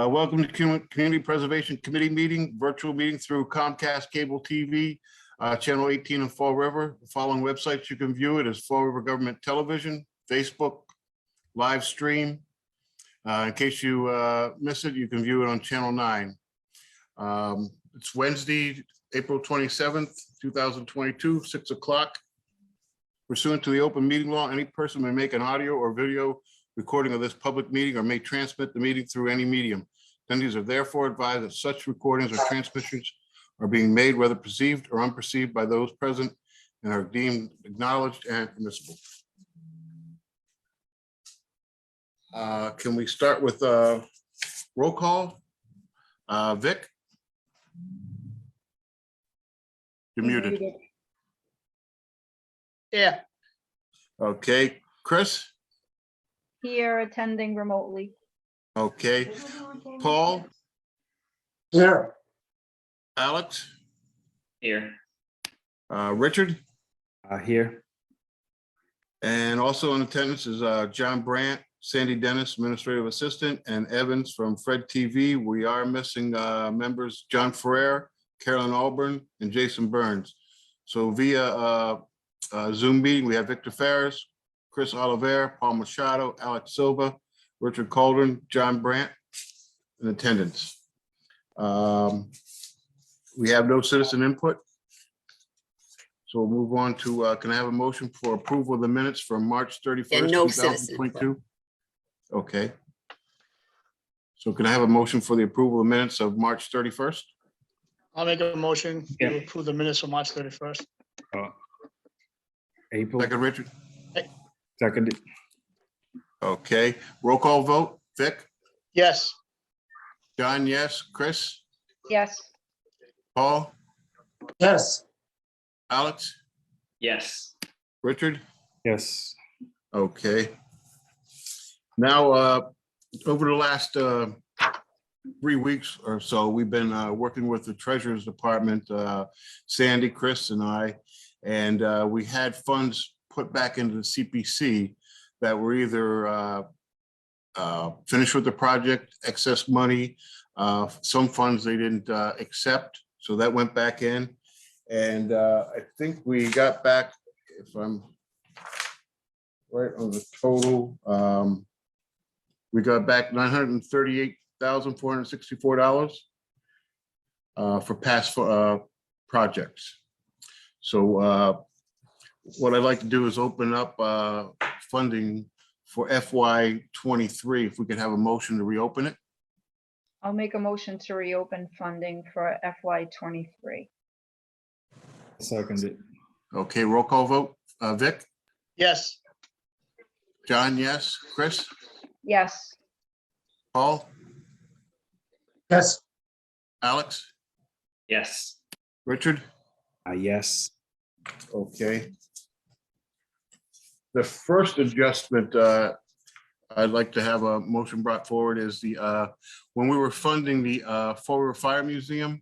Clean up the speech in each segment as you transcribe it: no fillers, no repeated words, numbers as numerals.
Welcome to Community Preservation Committee meeting, virtual meeting through Comcast Cable TV, Channel 18 in Fall River. The following websites you can view it is Fall River Government Television, Facebook, live stream. In case you miss it, you can view it on Channel 9. It's Wednesday, April 27th, 2022, 6 o'clock. Pursuant to the open meeting law, any person may make an audio or video recording of this public meeting or may transmit the meeting through any medium. Attendees are therefore advised that such recordings or transmissions are being made, whether perceived or unperceived, by those present and are deemed acknowledged and permissible. Can we start with roll call? Vic? You're muted. Yeah. Okay, Chris? Here, attending remotely. Okay, Paul? Here. Alex? Here. Richard? Here. And also in attendance is John Brandt, Sandy Dennis, Administrative Assistant, and Evans from Fred TV. We are missing members John Ferrer, Carolyn Alburn, and Jason Burns. So via Zoom meeting, we have Victor Ferris, Chris Oliver, Paul Machado, Alex Silva, Richard Calderon, John Brandt in attendance. We have no citizen input. So we'll move on to, can I have a motion for approval of the minutes from March 31st, And no citizen 2022? Okay. So can I have a motion for the approval of minutes of March 31st? I'll make a motion Yeah. to approve the minutes for March 31st. April. Second, Richard. Seconded. Okay, roll call vote. Vic? Yes. John, yes. Chris? Yes, Paul? Yes. Alex? Yes. Richard? Yes. Okay. Now, over the last 3 weeks or so, we've been working with the Treasurer's Department, Sandy, Chris, and I, and we had funds put back into the CPC that were either finished with the project, excess money, some funds they didn't accept, so that went back in. And I think we got back, if I'm right on the total, we got back $938,464 for past projects. So what I'd like to do is open up funding for FY23. If we could have a motion to reopen it. I'll make a motion to reopen funding for FY23. Seconded. Okay, roll call vote. Vic? Yes. John, yes. Chris? Yes, Paul? Yes. Alex? Yes. Richard? Yes. Okay. The first adjustment I'd like to have a motion brought forward is the when we were funding the Fall River Fire Museum,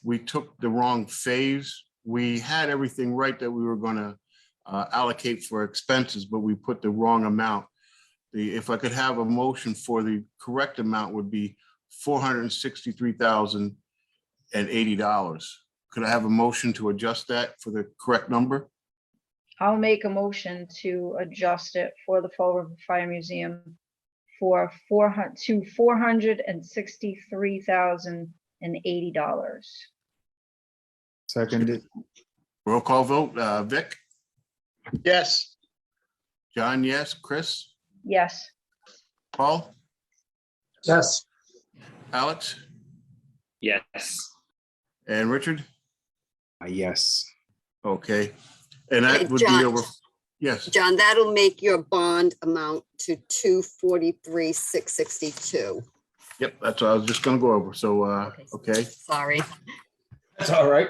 we took the wrong phase. We had everything right that we were going to allocate for expenses, but we put the wrong amount. If I could have a motion for the correct amount would be $463,080. Could I have a motion to adjust that for the correct number? I'll make a motion to adjust it for the Fall River Fire Museum for $463,080. Seconded. Roll call vote. Vic? Yes. John, yes. Chris? Yes, Paul? Yes. Alex? Yes. And Richard? Yes. Okay. And that Hey, would be John. over. Yes. John, that'll make your bond amount to $243,662. Yep. That's what I was just going to go over. So, okay. Sorry. That's all right.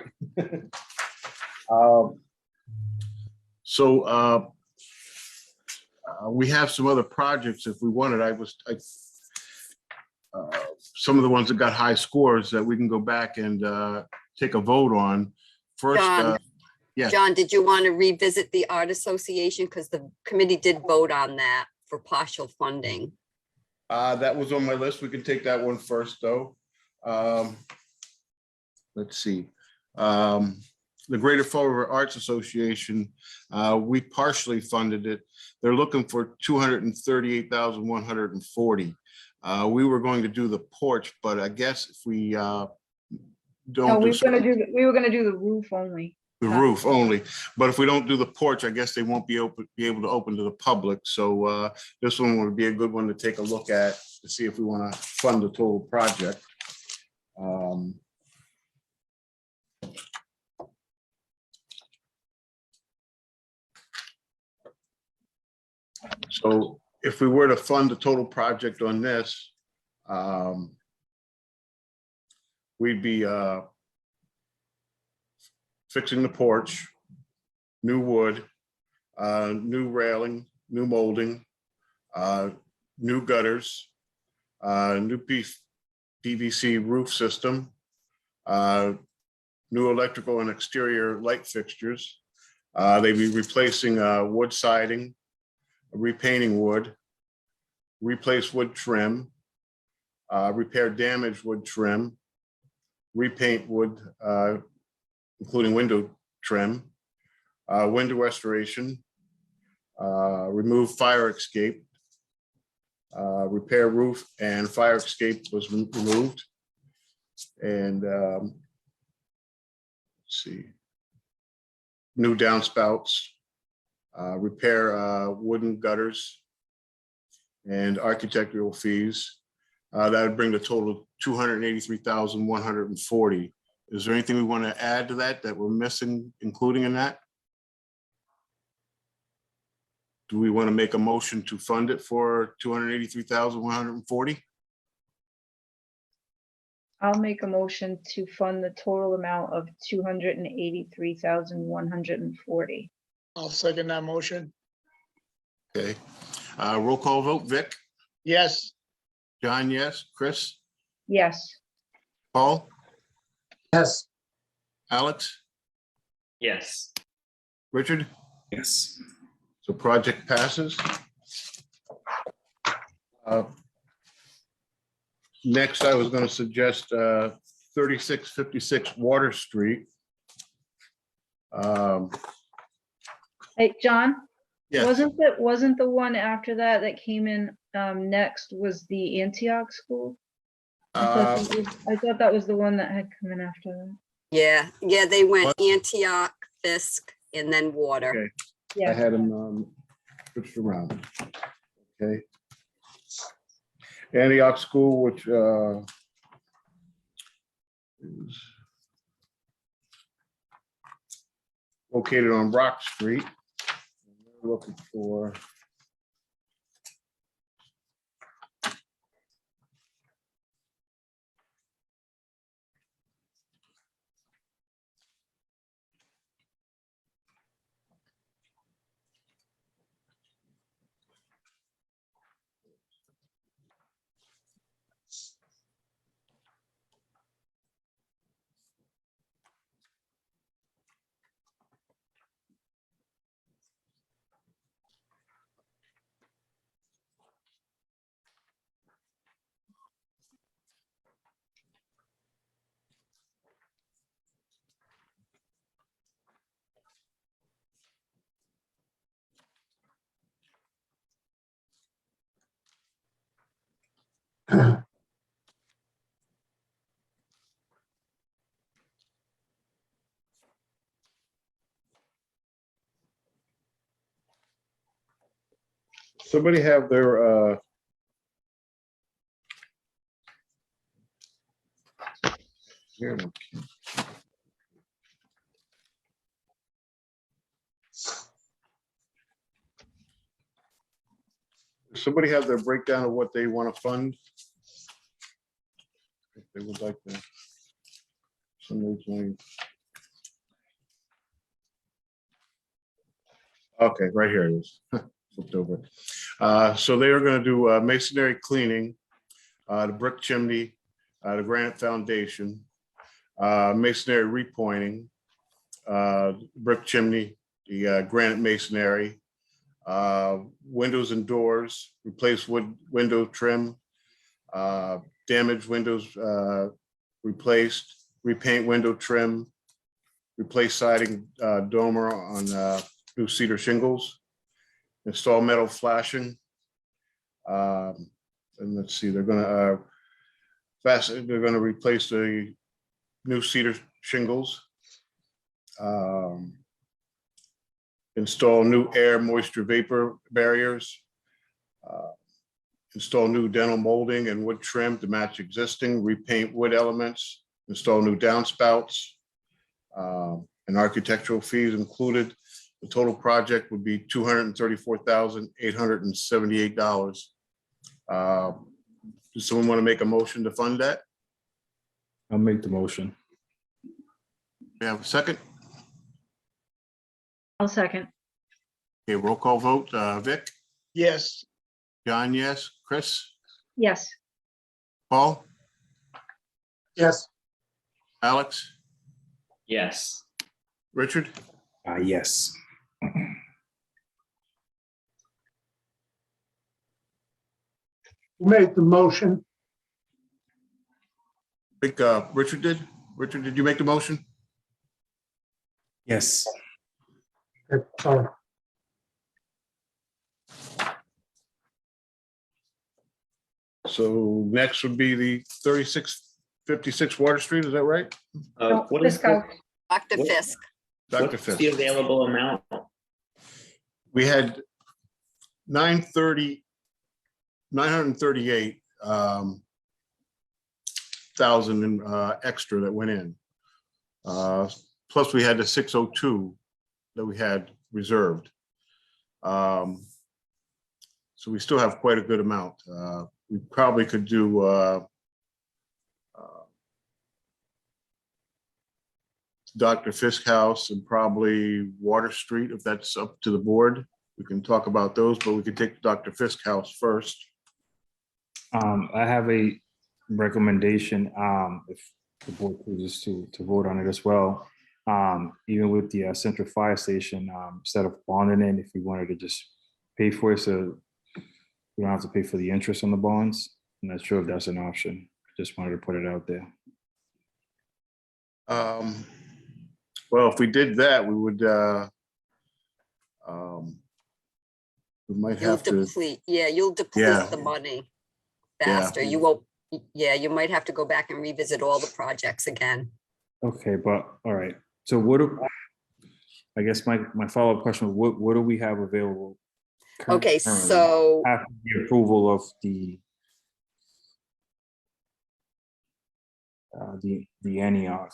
So we have some other projects if we wanted. Some of the ones that got high scores that we can go back and take a vote on. First, John. yes. John, did you want to revisit the Art Association? Because the committee did vote on that for partial funding. That was on my list. We can take that one first, though. Let's see. The Greater Fall River Arts Association, we partially funded it. They're looking for 238,140. We were going to do the porch, but I guess if we No, don't we do were gonna do the roof only. the roof only, but if we don't do the porch, I guess they won't be able to open to the public. So this one would be a good one to take a look at to see if we want to fund the total project. So if we were to fund the total project on this, we'd be fixing the porch, new wood, new railing, new molding, new gutters, new PVC roof system, new electrical and exterior light fixtures. They'd be replacing wood siding, repainting wood, replace wood trim, repair damaged wood trim, repaint wood, including window trim, window restoration, remove fire escape, repair roof and fire escape was removed. And let's see, new downspouts, repair wooden gutters and architectural fees. That would bring the total of 283,140. Is there anything we want to add to that we're missing, including in that? Do we want to make a motion to fund it for 283,140? I'll make a motion to fund the total amount of 283,140. I'll second that motion. Okay. Roll call vote. Vic? Yes. John, yes. Chris? Yes, Paul? Yes. Alex? Yes. Richard? Yes. So project passes. Next, I was going to suggest 3656 Water Street. hey, John, Yes, wasn't the one after that came in next was the Antioch School? I thought that was the one that had come in after that. Yeah, they went What? Antioch, Fisk, and then water. Okay. I Yeah, had them switched around. Okay. Antioch School, which is located on Rock Street. We're looking for somebody have their here. Does somebody have their breakdown of what they want to fund? If they would like to. Somebody's going. Okay, right here it is. Flipped over. So they are going to do masonry cleaning, the brick chimney, the granite foundation, masonry repointing, brick chimney, the granite masonry, windows and doors, replace wood window trim, damaged windows replaced, repaint window trim, replace siding dormer on new cedar shingles, install metal flashing. And let's see, they're gonna replace the new cedar shingles. Install new air moisture vapor barriers. Install new dental molding and wood trim to match existing, repaint wood elements, install new downspouts, and architectural fees included. The total project would be $234,878. Does someone want to make a motion to fund that? I'll make the motion. We have a second? I'll second. Okay, roll call vote. Vic, Yes. John, yes. Chris, Yes. Paul, Yes. Alex, Yes. Richard? Yes. Make the motion. I think Richard did. Richard, did you make the motion? Yes. Sorry. So next would be the 3656 Water Street, is that right? No, What is Fisk House. Dr. What- Fisk. Dr. what's Fisk. the available amount? We had 938 thousand in extra that went in. Plus we had the 602 that we had reserved. So we still have quite a good amount. We probably could do Dr. Fisk House and probably Water Street, if that's up to the board. We can talk about those, but we could take Dr. Fisk House first. I have a recommendation, if the board chooses to vote on it as well. Even with the Central Fire Station, instead of bonding in, if we wanted to just pay for it, so we don't have to pay for the interest on the bonds. I'm not sure if that's an option. Just wanted to put it out there. Well, if we did that, we would, we might You'll have to, deplete, yeah, you'll Yeah. deplete the money Yeah. faster. You won't, yeah, you might have to go back and revisit all the projects again. Okay, but, all right. So I guess my follow-up question, what do we have available? Okay, currently so, After the approval of the Antioch.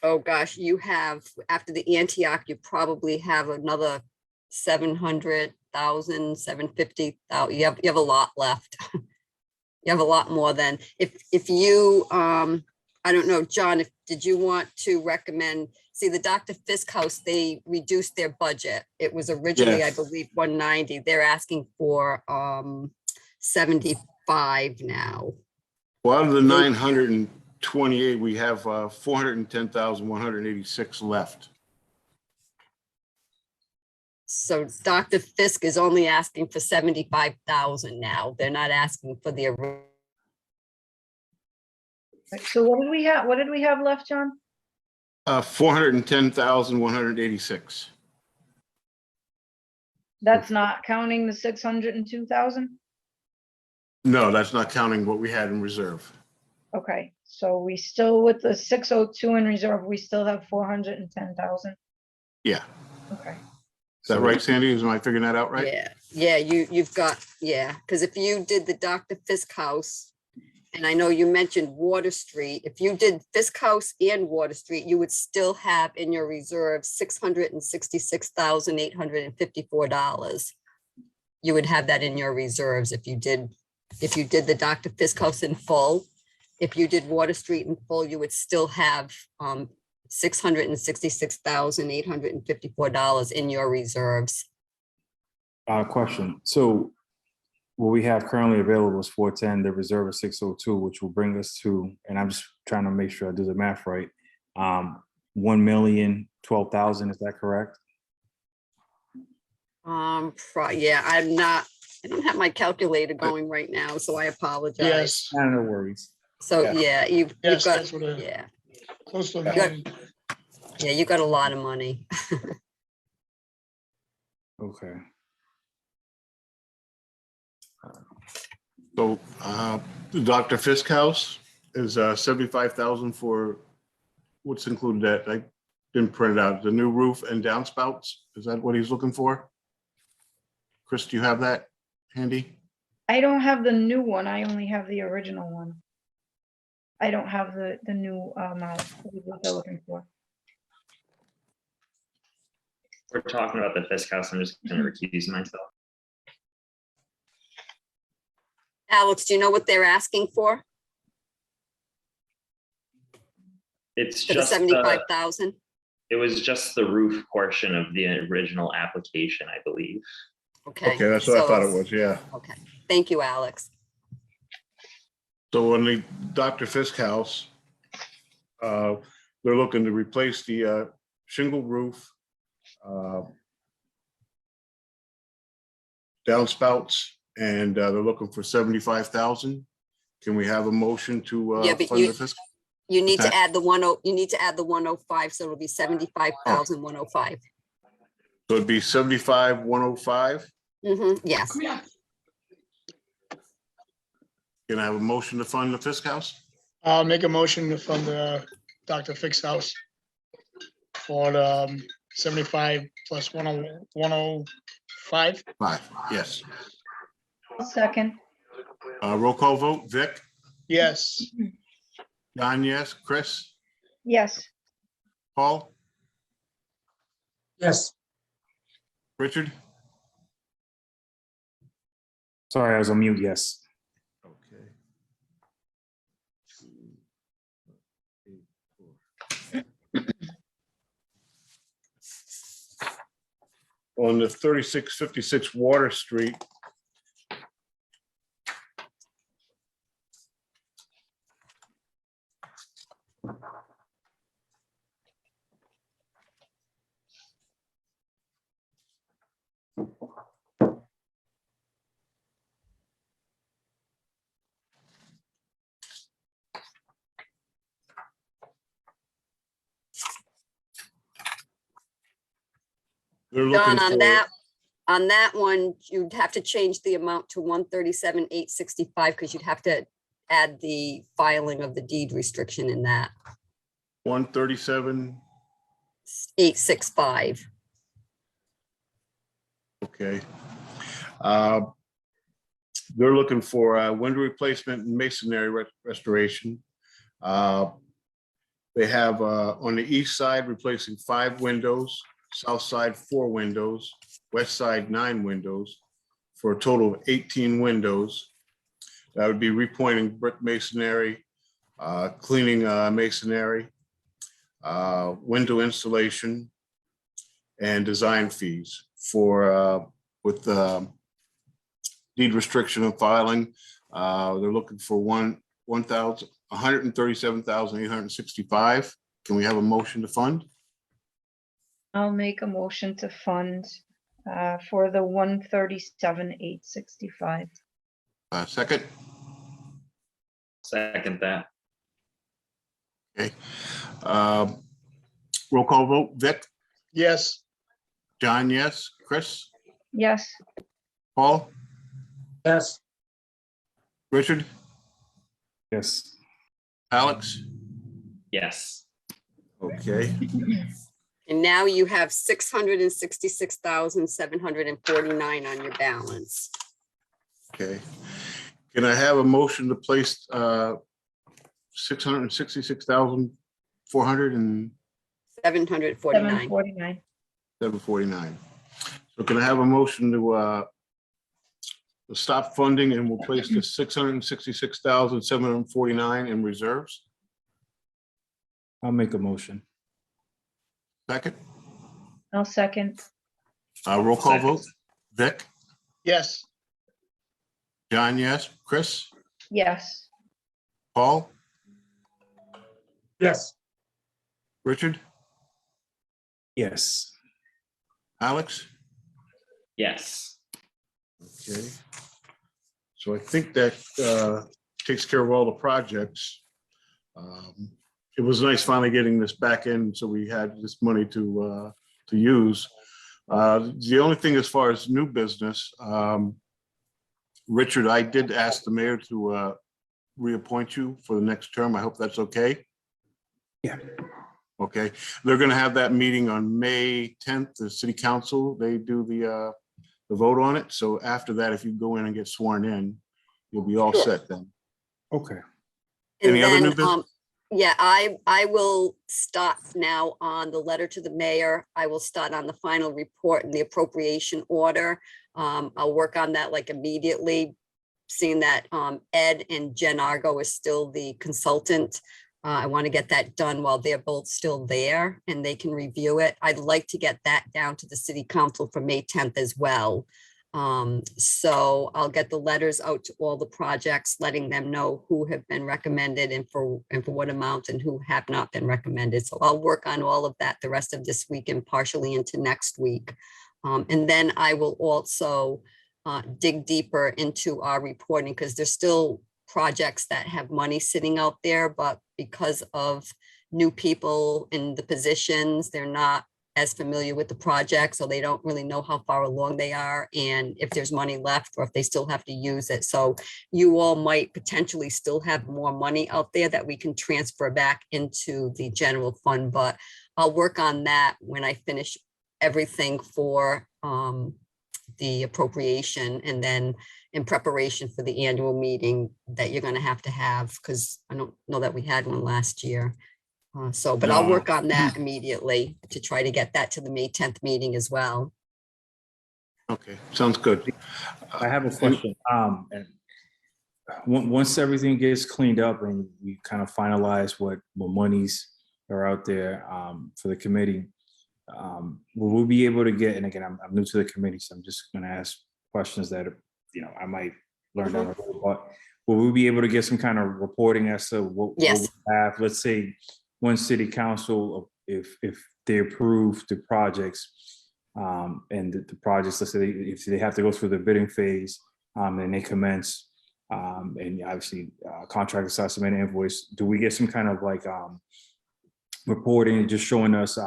oh gosh, you have, after the Antioch, you probably have another 700,000, 750,000. You have a lot left. You have a lot more than, if you, I don't know, John, did you want to recommend, see the Dr. Fisk House, they reduced their budget. It was originally, I Yes. believe, 190. They're asking for 75 now. well, out of the 928, we have 410,186 left. So Dr. Fisk is only asking for 75,000 now. They're not asking for the So what did we have? What did we have left, John? 410,186. That's not counting the 602,000? No, that's not counting what we had in reserve. Okay, so we still, with the 602 in reserve, we still have 410,000. Yeah. Okay. Is that right, Sandy? Am I figuring that out right? Yeah, you've got, yeah, because if you did the Dr. Fisk House, and I know you mentioned Water Street, if you did Fisk House and Water Street, you would still have in your reserve $666,854. You would have that in your reserves if you did the Dr. Fisk House in full. If you did Water Street in full, you would still have $666,854 in your reserves. Question. So what we have currently available is 410, the reserve is 602, which will bring us to, and I'm just trying to make sure I do the math right. 1,012,000, is that correct? Yeah, I don't have my calculator going right now, so I apologize. Yes, No worries. So, Yeah. yeah, you've yes, got, that's what it, yeah, close to a got- million. yeah, you got a lot of money. Okay. So the Dr. Fisk House is 75,000 for, what's included that? I didn't print it out. The new roof and downspouts. Is that what he's looking for? Chris, do you have that handy? I don't have the new one. I only have the original one. I don't have the new amount of what they're looking for. We're talking about the Fisk House. I'm just going to recuse myself. Alex, do you know what they're asking for? It's For the just 75,000? it was just the roof portion of the original application, I believe. Okay. Okay, that's what I thought it so- was, yeah. Okay, thank you, Alex. So on the Dr. Fisk House, they're looking to replace the shingle roof, downspouts, and they're looking for 75,000. Can we have a motion to Yeah, but fund the Fisk? You need Okay. to add the 105, so it'll be 75,105. So it'd be 75,105. Yes, Can I have a motion to fund the Fisk House? I'll make a motion to fund the Dr. Fix House for the 75 plus 105. 5, yes. Second, Roll call vote, Vic, Yes, John, yes, Chris, yes, Paul, yes, Richard? Sorry, I was on mute. Yes. Okay. On the 3656 Water Street. They're looking John, for, on that one, you'd have to change the amount to 137,865 because you'd have to add the filing of the deed restriction in that 137, 865. okay. They're looking for window replacement and masonry restoration. They have on the east side replacing 5 windows, south side 4 windows, west side 9 windows, for a total of 18 windows. That would be repointing brick masonry, cleaning masonry, window installation, and design fees for with deed restriction and filing. They're looking for 137,865. Can we have a motion to fund? I'll make a motion to fund for the 137,865. Second, Second that. okay. Roll call vote, Vic, yes, John, yes, Chris, Yes, Paul, yes, Richard, Yes. Alex? Yes. Okay, And now you have 666,749 on your balance. okay. Can I have a motion to place 666,400 749. 749. 749. So can I have a motion to stop funding and we'll place the 666,749 in reserves? I'll make a motion. Second, I'll second. roll call Second. vote. Vic, yes, John, yes, Chris, Yes, Paul, yes, Richard, Yes. Alex? Yes. Okay. So I think that takes care of all the projects. It was nice finally getting this back in, so we had this money to use. The only thing as far as new business, Richard, I did ask the mayor to reappoint you for the next term. I hope that's okay. Yeah. Okay, they're gonna have that meeting on May 10th, the city council, they do the vote on it. So after that, if you go in and get sworn in, you'll be all Sure. set then. Okay. And Any other new then, business? yeah, I will start now on the letter to the mayor. I will start on the final report and the appropriation order. I'll work on that like immediately, seeing that Ed and Jen Argo is still the consultant. I want to get that done while they're both still there and they can review it. I'd like to get that down to the city council for May 10th as well. So I'll get the letters out to all the projects, letting them know who have been recommended and for what amount and who have not been recommended. So I'll work on all of that the rest of this week and partially into next week. And then I will also dig deeper into our reporting because there's still projects that have money sitting out there, but because of new people in the positions, they're not as familiar with the project, so they don't really know how far along they are and if there's money left or if they still have to use it. So you all might potentially still have more money out there that we can transfer back into the general fund, but I'll work on that when I finish everything for the appropriation and then in preparation for the annual meeting that you're going to have because I don't know that we had one last year. But I'll work on that immediately to try to get that to the May 10th meeting as well. Okay, sounds good. I have a question. And once everything gets cleaned up and we kind of finalize what monies are out there for the committee, will we be able to get, and again, I'm new to the committee, so I'm just going to ask questions that, I might learn down the road, but will we be able to get some kind of reporting as to what Yes. we have? Let's say one city council, if they approve the projects and the projects, let's say if they have to go through the bidding phase and they commence and obviously contractor starts submitting an invoice, do we get some kind of like reporting just showing us,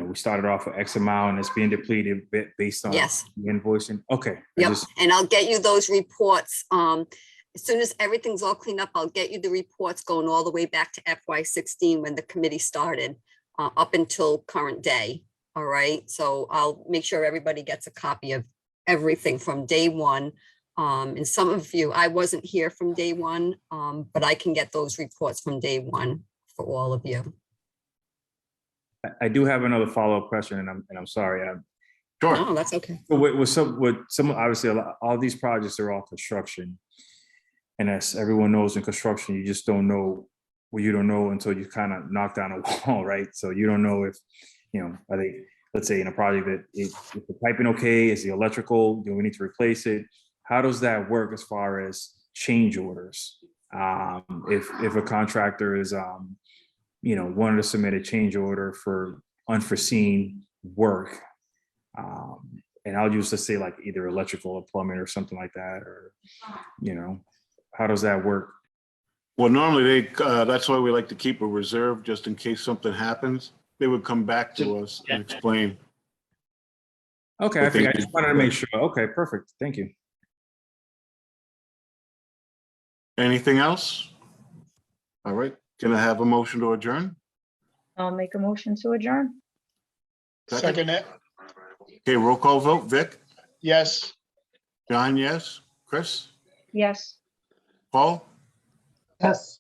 we started off with X amount and it's being depleted based on Yes. the invoicing? Okay. Yep, and I'll get you those reports. As soon as everything's all cleaned up, I'll get you the reports going all the way back to FY16 when the committee started up until current day. All right, so I'll make sure everybody gets a copy of everything from day one. And some of you, I wasn't here from day one, but I can get those reports from day one for all of you. I do have another follow-up question, and I'm sorry. Sure. No, that's okay. With some obviously all these projects are all construction, and as everyone knows in construction, you just don't know what you don't know until you kind of knock down a wall, right? So you don't know if are they, let's say in a project that is the piping okay, is the electrical, do we need to replace it? How does that work as far as change orders? If a contractor is wanted to submit a change order for unforeseen work. And I'll use to say like either electrical or plumbing or something like that, or, how does that work? Well, normally that's why we like to keep a reserve just in case something happens. They would come back to us and explain. Okay, I just wanted to make sure. Okay, perfect. Thank you. Anything else? All right, can I have a motion to adjourn? I'll make a motion to adjourn. Second it. Okay, roll call vote. Vic? Yes. John, yes. Chris? Yes. Paul? Yes.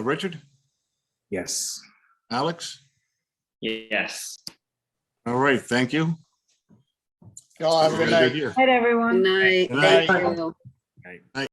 Richard? Yes. Alex? Yes. All right, thank you. Y'all have a good night. year. Night, everyone. Good night. Good night. Thank you. Night.